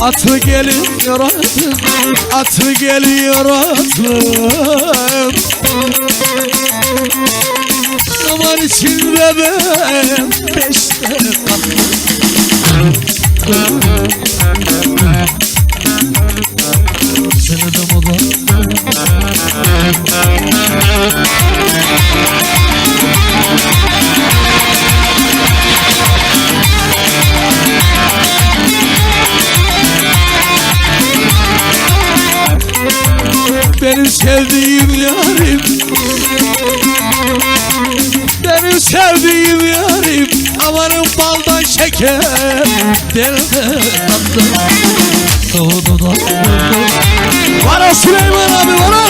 Atı geliyor atım, atı geliyor atım. Zaman içinde ben peşte kaldım. Seni de moda benim sevdiğim yarim, benim sevdiğim yarim, amanın baldan şeker, derde tatlı. Doğdu da var o Süleyman abi, var o.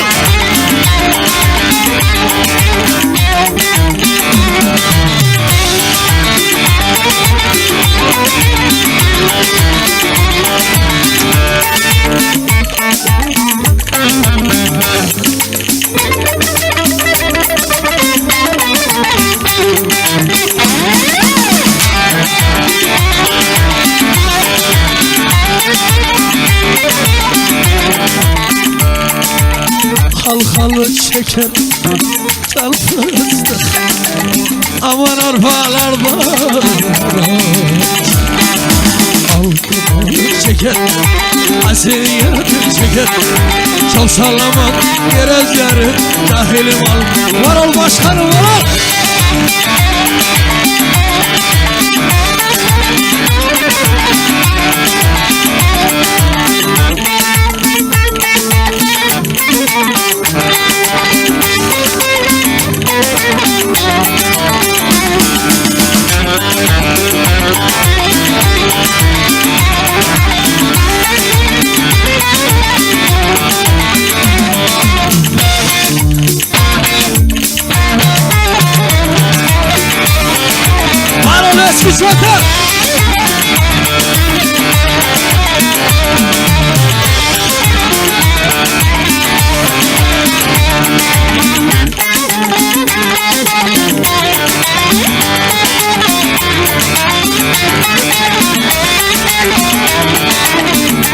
Halkalı şeker çalfızdı, aman arpalarda. Halkalı şeker, asiyet şeker, çok sallamak gerezleri, cahilim al. Var ol başkanım, var ol. Eski şoker.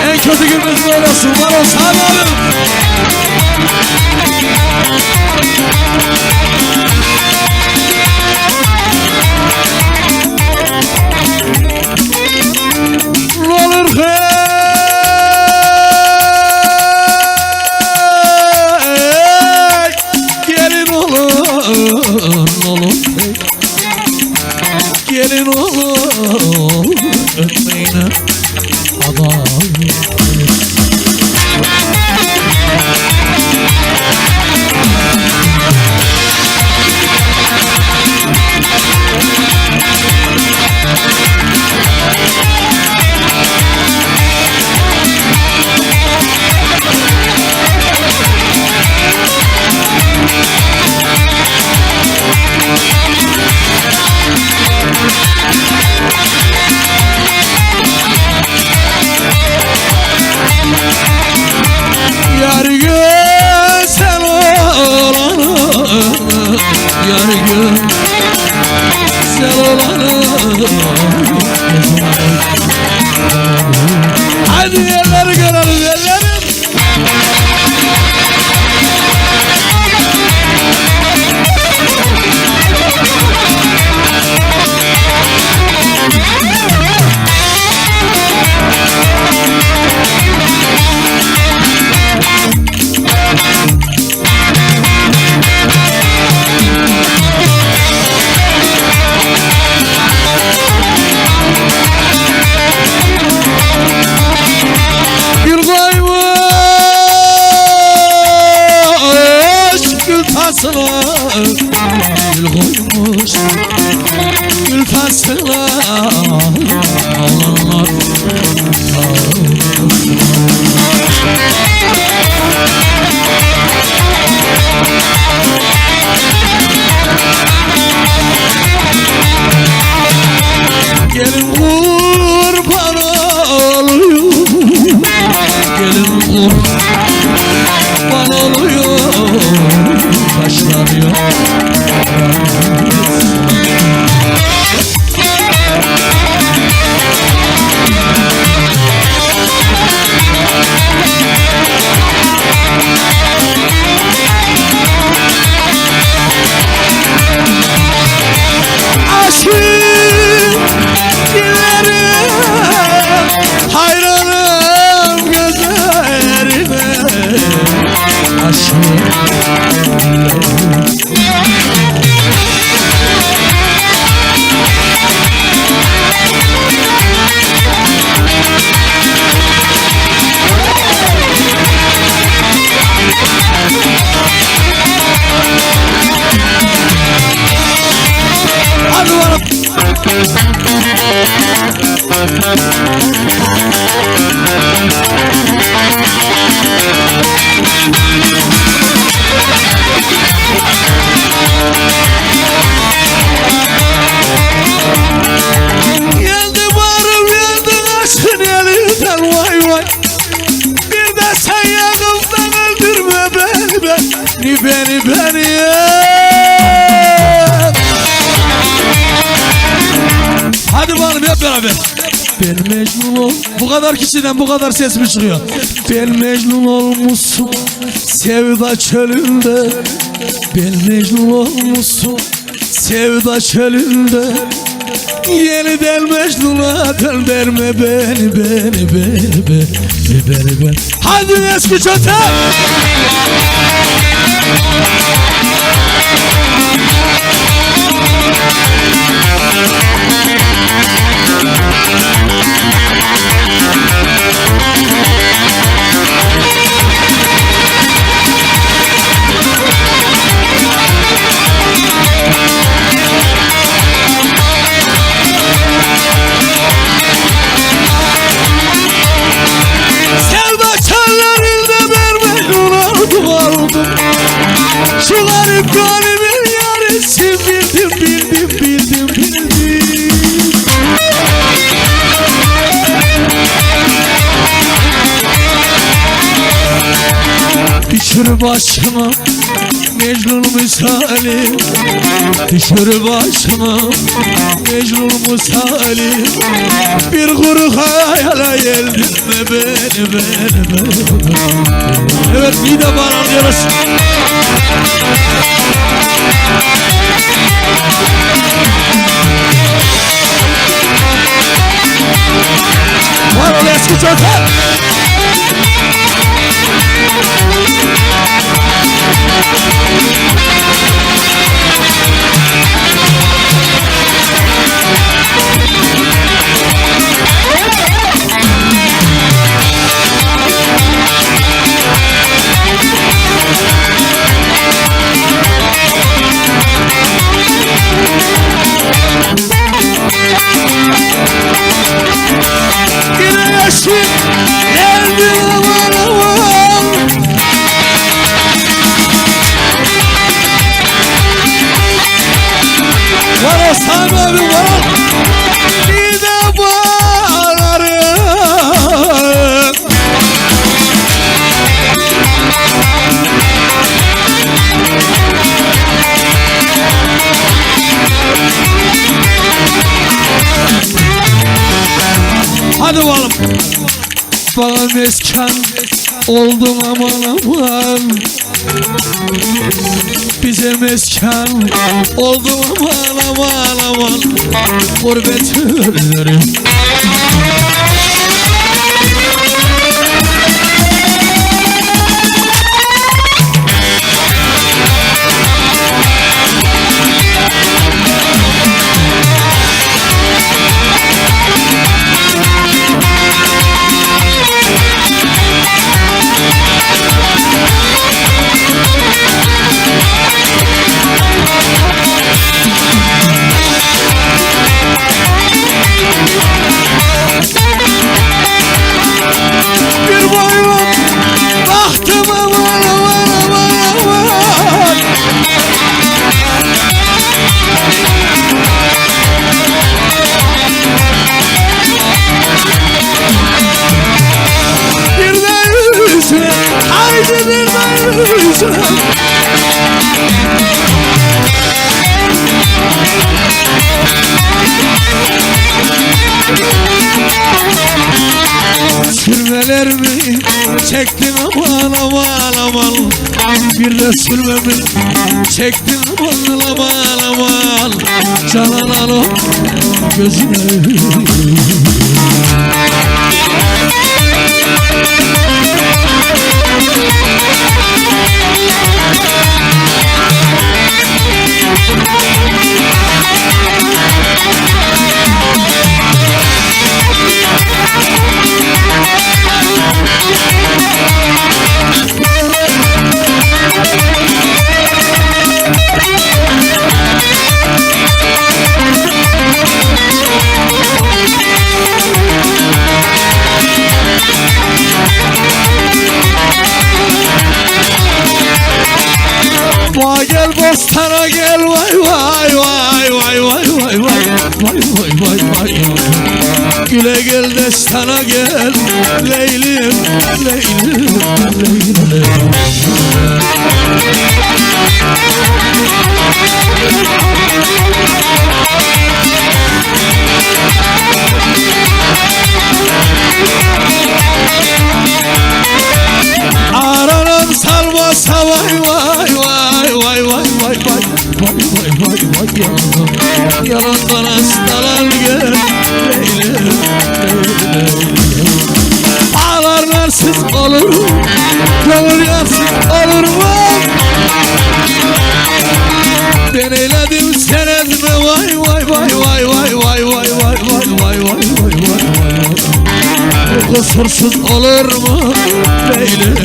En kötü günümüz böyle olsun. Var olsun abi. Gelin olur öpmeyle adam. Yar güzel olanı, yar güzel olanı. Hadi yerleri görelim, yerleri. Gül koymuş gül fasına ağlarlar. taşlar yok. Aşık dillerim, hayranım gözlerime. Aşık hadi bana. Geldi varım geldi aşkın elinden vay vay. Bir de sen yanımdan öldürme beni Hadi bakalım hep beraber. Ben Mecnun ol. Bu kadar kişiden bu kadar ses mi çıkıyor? Ben Mecnun olmuşum sevda çölünde. Ben Mecnun olmuşum sevda çölünde. Yeniden Mecnun'a döndürme beni. Hadi eski çöte. Sevda çöllerinde ben Mecnun oldum. Şu garip garimin yarısı bildim. Düşür başıma Mecnun misali, düşür başıma Mecnun misali. Bir kuru hayala yeldinme beni. Evet, bir de bağlanıyoruz. Var ol eski çocuk. Yine yaşım geldi aman. Var o Sami abi var. Bir de bağlarım. Hadi bakalım. Bana meskan oldum aman. Bize meskan oldum aman. Gurbet ölürüm. çektin aman aman aman. Bir de sürmemi çektin aman aman aman. Canan Hanım gözüne. Vay gel bostana gel vay vay vay vay vay vay vay vay vay vay vay. Güle gel destana gel Leylim Leylim Leylim. Aranan salmasa vay vay vay vay vay vay vay vay vay vay vay yalan. Yalandan hastalar gel Leylim Leylim. Ağlar narsız olur mu? Gönül yarsız olur mu? Ben eyledim sen etme vay vay vay vay vay vay vay vay vay vay vay vay vay. Bu kusursuz olur mu Leylim?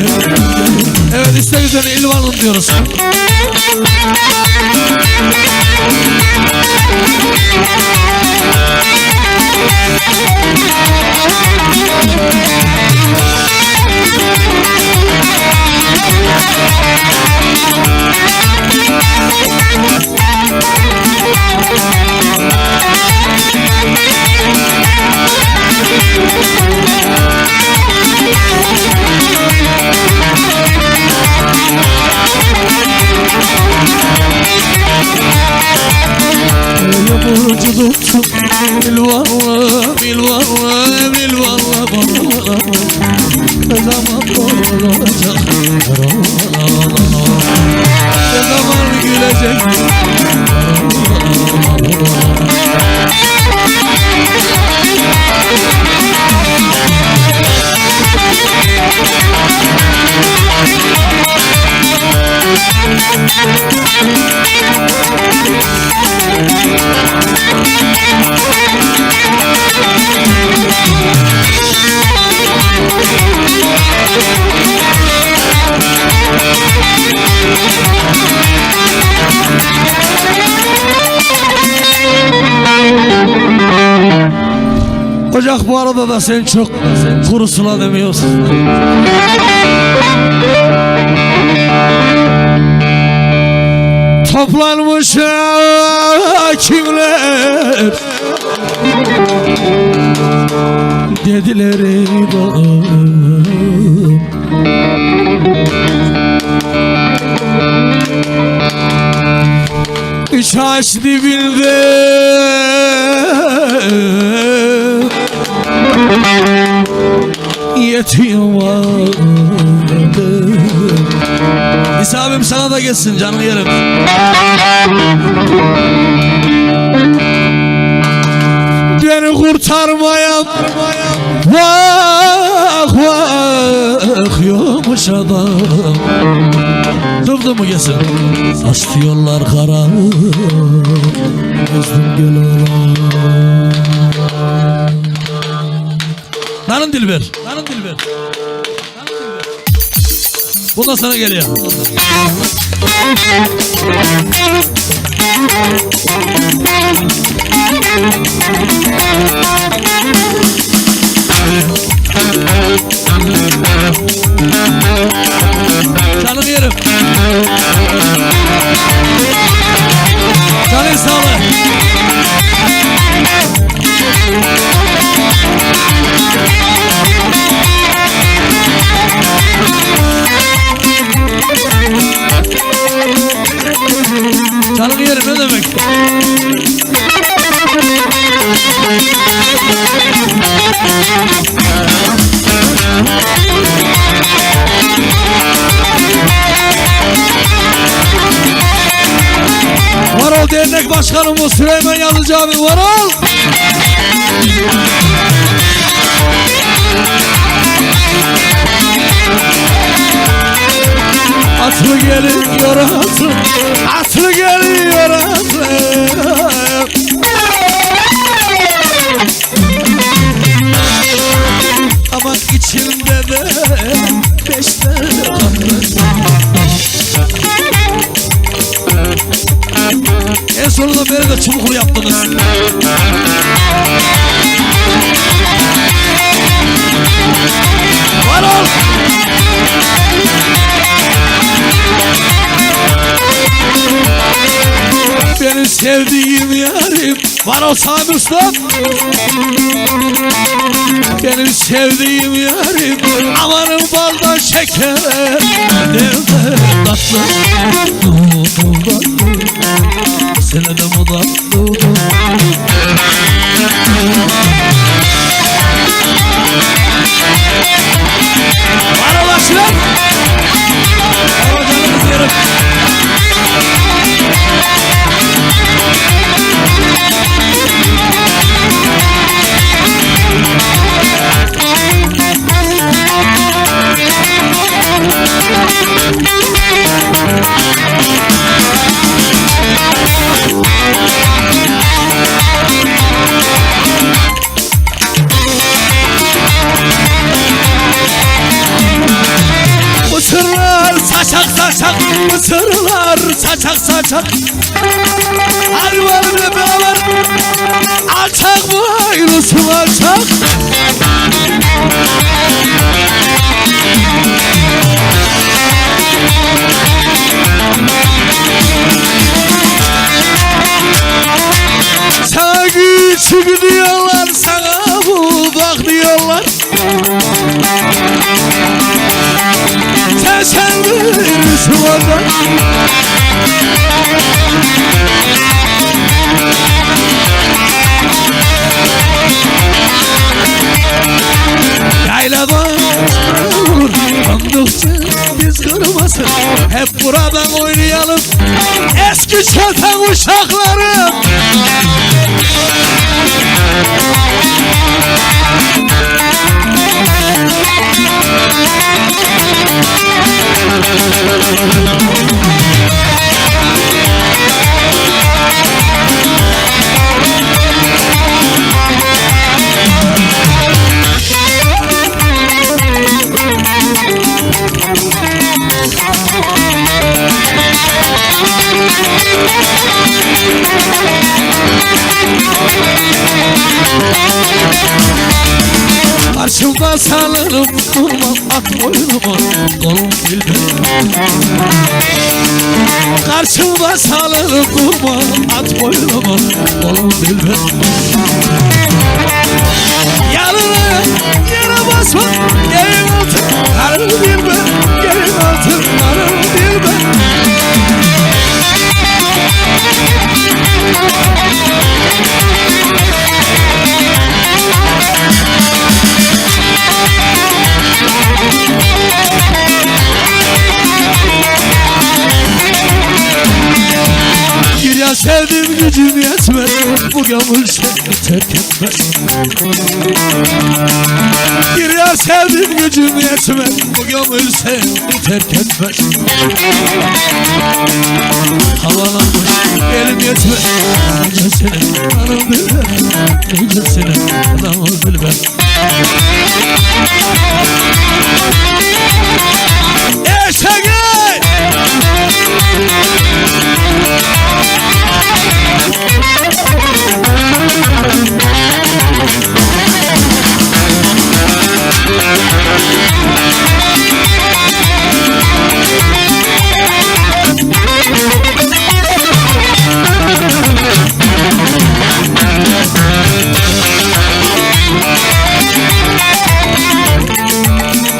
Evet işte güzel İlvan'ın diyoruz. Yağmurcu tuttum Bilvallah bilvallah bilvallah bana. Ne zaman doğru olacak? Ne zaman gülecek? Ocak bu arada da sen çok kurusula demiyorsun. Toplanmış kimler dediler bana. Üç ağaç dibinde yetim vardı. İsa abim sana da geçsin canım yerim. Beni kurtarmaya vah vah yokmuş adam. Durdu mu geçsin? Saçlıyorlar kara gözüm gel oğlan. Narın Dilber. Narın Dilber. Bundan sana geliyor. Canım yerim. Canım sağlık. Canım yerim ne demek? Varol Dernek Başkanımız Süleyman Yazıcı abi, Varol. Atlı geliyor atlı, atlı geliyor atlı. Ama içimde de 5 tane tatlı. En sonunda beni de çubuklu yaptınız. Varol. Benim sevdiğim yarim Varol Sami Usta. Benim sevdiğim yarim amanın baldan şeker, nerede tatlı sene de moda. Varol aşılar. Varol canınız yerim. Mısırlar saçak saçak, mısırlar saçak saçak. Hadi benimle beraber alçak boylusun alçak. Sana küçük diyorlar, sana bu bak diyorlar. Sen bilirsin ondan. Yayladan vur, kandıkça biz kırmasın. Hep buradan oynayalım eski çeten uşakları. Karşımda salınıp durmam at boynuma, kolum bilmem. Karşımda salınıp durmam at boynuma, kolum bilmem. Yanına yere basma, yerin altın karın bilmem. Yerin altın karın bilmem. Sevdim gücüm yetmez, bu gönül seni terk etmez. Bir yar sevdim gücüm yetmez, bu gönül seni terk etmez. Havalanmış elim yetmez, gecesine kanım bilmem, gecesine kanım bilmem. Eşeğe!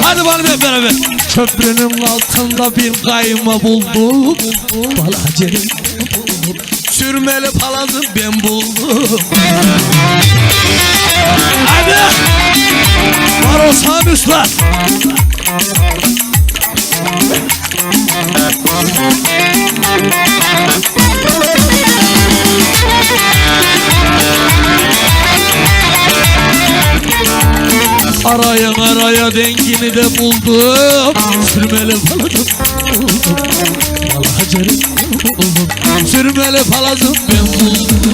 Hadi bana hep beraber. Köprünün altında bir kayma buldum, balaceri buldum, sürmeli palazı ben buldum. Hadi Varol Sami Usta. Araya dengini de buldum. Sürmeli palazım buldum. Vallahi Hacer'im buldum. Sürmeli palazım ben buldum.